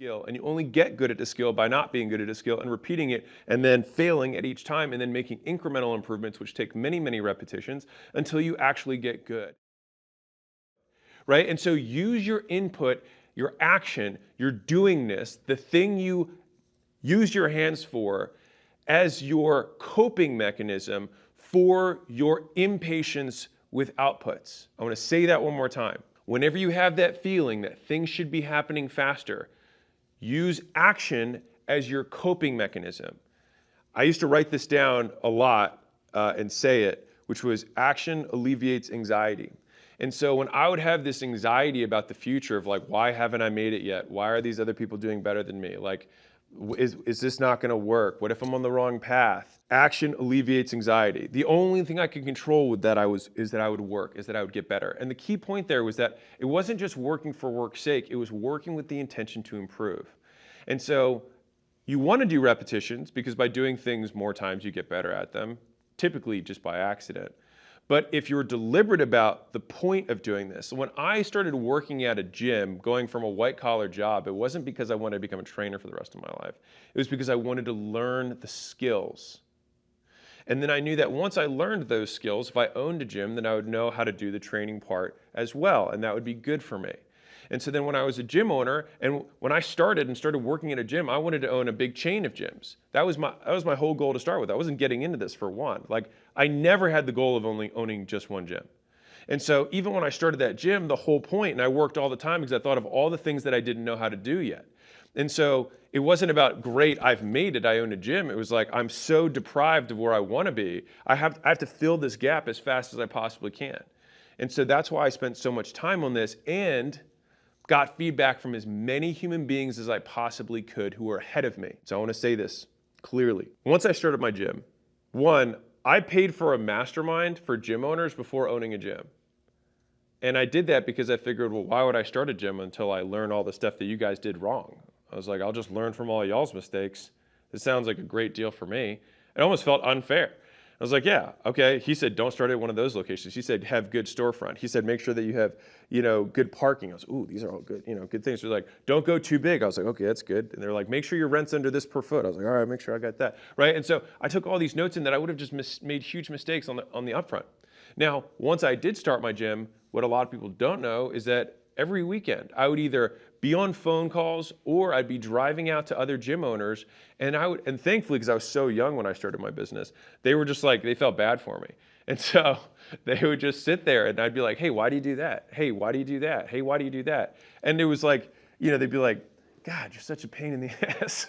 skill, and you only get good at the skill by not being good at a skill and repeating it and then failing at each time and then making incremental improvements, which take many, many repetitions until you actually get good. Right? And so use your input, your action, your doingness, the thing you use your hands for as your coping mechanism for your impatience with outputs. I want to say that one more time. Whenever you have that feeling that things should be happening faster, use action as your coping mechanism. I used to write this down a lot and say it, which was action alleviates anxiety. And so when I would have this anxiety about the future of like, why haven't I made it yet? Why are these other people doing better than me? Like, is this not going to work? What if I'm on the wrong path? Action alleviates anxiety. The only thing I could control with that is that I would work, is that I would get better. And the key point there was that it wasn't just working for work's sake, it was working with the intention to improve. And so you want to do repetitions because by doing things more times you get better at them, typically just by accident. But if you're deliberate about the point of doing this, when I started working at a gym, going from a white-collar job, it wasn't because I wanted to become a trainer for the rest of my life. It was because I wanted to learn the skills. And then I knew that once I learned those skills, if I owned a gym, then I would know how to do the training part as well, and that would be good for me. And so then when I was a gym owner, and when I started working at a gym, I wanted to own a big chain of gyms. That was my whole goal to start with. I wasn't getting into this for one. Like, I never had the goal of only owning just one gym. And so even when I started that gym, the whole point, and I worked all the time because I thought of all the things that I didn't know how to do yet. And so it wasn't about, great, I've made it, I own a gym. It was like, I'm so deprived of where I want to be. I have to fill this gap as fast as I possibly can. And so that's why I spent so much time on this and got feedback from as many human beings as I possibly could who were ahead of me. So I want to say this clearly. Once I started my gym, one, I paid for a mastermind for gym owners before owning a gym. And I did that because I figured, well, why would I start a gym until I learn all the stuff that you guys did wrong? I was like, I'll just learn from all y'all's mistakes. This sounds like a great deal for me. It almost felt unfair. I was like, yeah, okay. He said, don't start at one of those locations. He said, have good storefront. He said, make sure that you have, good parking. I was, ooh, these are all good, good things. They're like, don't go too big. I was like, okay, that's good. And they're like, make sure your rent's under this per foot. I was like, all right, make sure I got that, right? And so I took all these notes in that I would have just made huge mistakes on the upfront. Now, once I did start my gym, what a lot of people don't know is that every weekend I would either be on phone calls or I'd be driving out to other gym owners, and thankfully, because I was so young when I started my business, they were just like, they felt bad for me. And so they would just sit there and I'd be like, hey, why do you do that? Hey, why do you do that? Hey, why do you do that? And it was like, they'd be like, God, you're such a pain in the ass.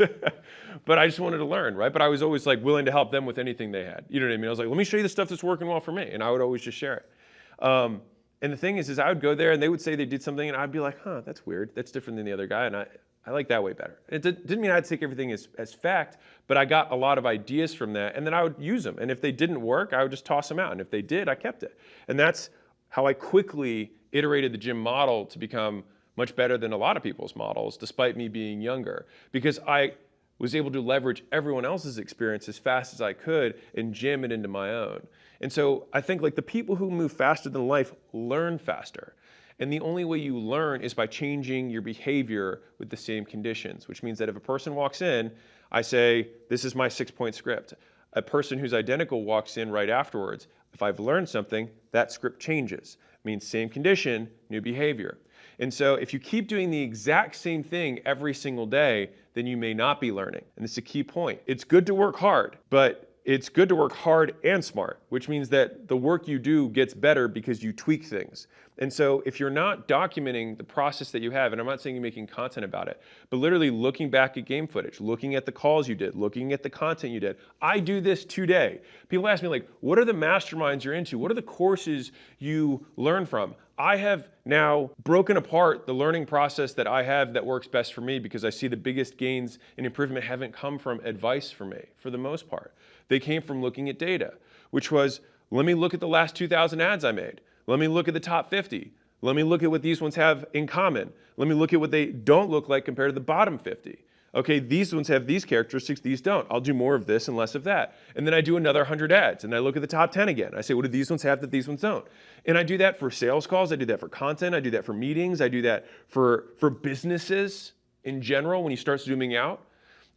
But I just wanted to learn, right? But I was always like willing to help them with anything they had. You know what I mean? I was like, let me show you the stuff that's working well for me. And I would always just share it. And the thing is I would go there and they would say they did something and I'd be like, huh, that's weird. That's different than the other guy. And I like that way better. It didn't mean I'd take everything as fact, but I got a lot of ideas from that and then I would use them. And if they didn't work, I would just toss them out. And if they did, I kept it. And that's how I quickly iterated the gym model to become much better than a lot of people's models, despite me being younger, because I was able to leverage everyone else's experience as fast as I could and jam it into my own. And so I think like the people who move faster than life learn faster. And the only way you learn is by changing your behavior with the same conditions, which means that if a person walks in, I say, this is my 6-point script. A person who's identical walks in right afterwards. If I've learned something, that script changes. It means same condition, new behavior. And so if you keep doing the exact same thing every single day, then you may not be learning. And it's a key point. It's good to work hard, but it's good to work hard and smart, which means that the work you do gets better because you tweak things. And so if you're not documenting the process that you have, and I'm not saying you're making content about it, but literally looking back at game footage, looking at the calls you did, looking at the content you did. I do this today. People ask me like, what are the masterminds you're into? What are the courses you learn from? I have now broken apart the learning process that I have that works best for me because I see the biggest gains and improvement haven't come from advice for me, for the most part. They came from looking at data, which was, let me look at the last 2,000 ads I made. Let me look at the top 50. Let me look at what these ones have in common. Let me look at what they don't look like compared to the bottom 50. Okay, these ones have these characteristics, these don't. I'll do more of this and less of that. And then I do another 100 ads and I look at the top 10 again. I say, what do these ones have that these ones don't? And I do that for sales calls. I do that for content. I do that for meetings. I do that for businesses. in general when you start zooming out.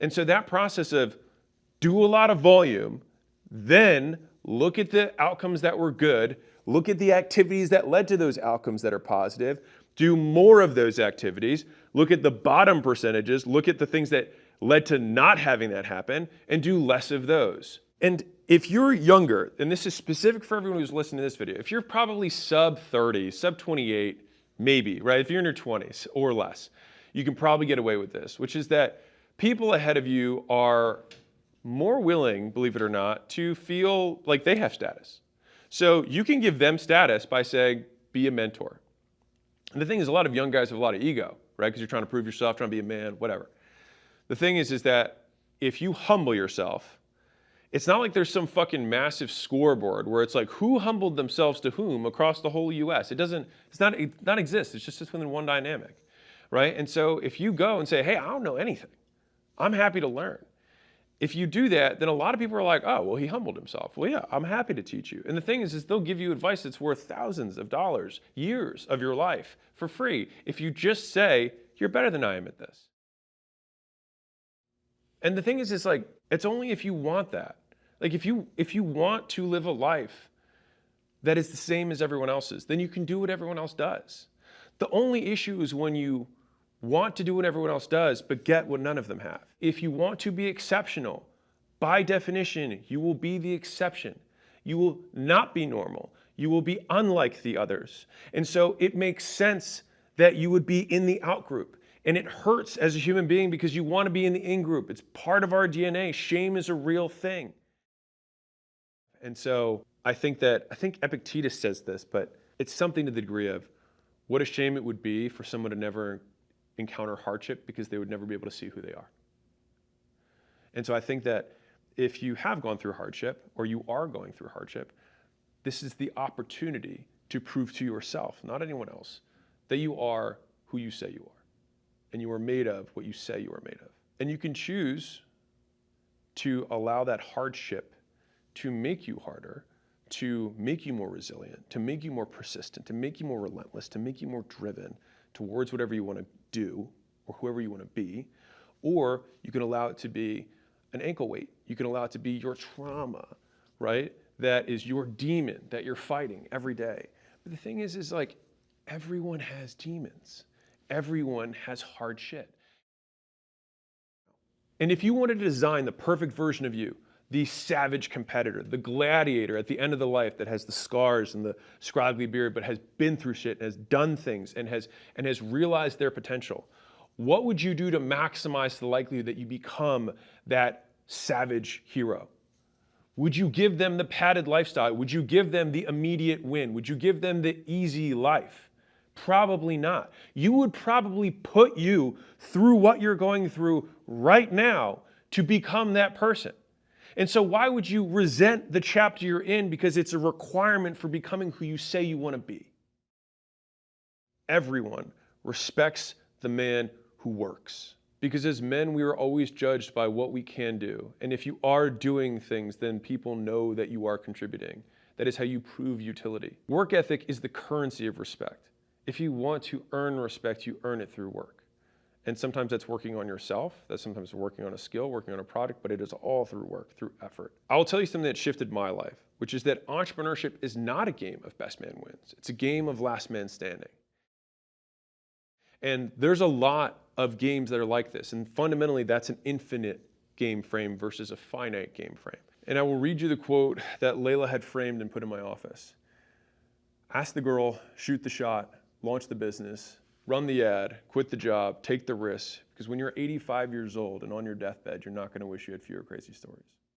And so that process of do a lot of volume, then look at the outcomes that were good, look at the activities that led to those outcomes that are positive, do more of those activities, look at the bottom percentages, look at the things that led to not having that happen, and do less of those. And if you're younger, and this is specific for everyone who's listening to this video, if you're probably sub 30, sub 28, maybe, right? If you're in your 20s or less, you can probably get away with this, which is that people ahead of you are more willing, believe it or not, to feel like they have status. So you can give them status by saying, be a mentor. And the thing is, a lot of young guys have a lot of ego, right? Because you're trying to prove yourself, trying to be a man, whatever. The thing is that if you humble yourself, it's not like there's some fucking massive scoreboard where it's like who humbled themselves to whom across the whole US. It's not exist. It's just within one dynamic, right? And so if you go and say, hey, I don't know anything, I'm happy to learn. If you do that, then a lot of people are like, oh, well, he humbled himself. Well, yeah, I'm happy to teach you. And the thing is they'll give you advice that's worth thousands of dollars, years of your life for free if you just say, you're better than I am at this. And the thing is, it's like, it's only if you want that. Like if you want to live a life that is the same as everyone else's, then you can do what everyone else does. The only issue is when you want to do what everyone else does, but get what none of them have. If you want to be exceptional, by definition, you will be the exception. You will not be normal. You will be unlike the others. And so it makes sense that you would be in the out group. And it hurts as a human being because you want to be in the in group. It's part of our DNA. Shame is a real thing. And so I think Epictetus says this, but it's something to the degree of what a shame it would be for someone to never encounter hardship because they would never be able to see who they are. And so I think that if you have gone through hardship or you are going through hardship, this is the opportunity to prove to yourself, not anyone else, that you are who you say you are. And you are made of what you say you are made of. And you can choose to allow that hardship to make you harder, to make you more resilient, to make you more persistent, to make you more relentless, to make you more driven towards whatever you want to do or whoever you want to be. Or you can allow it to be an ankle weight. You can allow it to be your trauma, right? That is your demon that you're fighting every day. But the thing is like everyone has demons. Everyone has hard shit. And if you wanted to design the perfect version of you, the savage competitor, the gladiator at the end of the life that has the scars and the scraggly beard, but has been through shit and has done things and has realized their potential, what would you do to maximize the likelihood that you become that savage hero? Would you give them the padded lifestyle? Would you give them the immediate win? Would you give them the easy life? Probably not. You would probably put you through what you're going through right now to become that person. And so why would you resent the chapter you're in because it's a requirement for becoming who you say you want to be? Everyone respects the man who works. Because as men, we are always judged by what we can do. And if you are doing things, then people know that you are contributing. That is how you prove utility. Work ethic is the currency of respect. If you want to earn respect, you earn it through work. And sometimes that's working on yourself, that's sometimes working on a skill, working on a product, but it is all through work, through effort. I'll tell you something that shifted my life, which is that entrepreneurship is not a game of best man wins. It's a game of last man standing. And there's a lot of games that are like this. And fundamentally, that's an infinite game frame versus a finite game frame. And I will read you the quote that Layla had framed and put in my office. Ask the girl, shoot the shot, launch the business, run the ad, quit the job, take the risk, because when you're 85 years old and on your deathbed, you're not going to wish you had fewer crazy stories.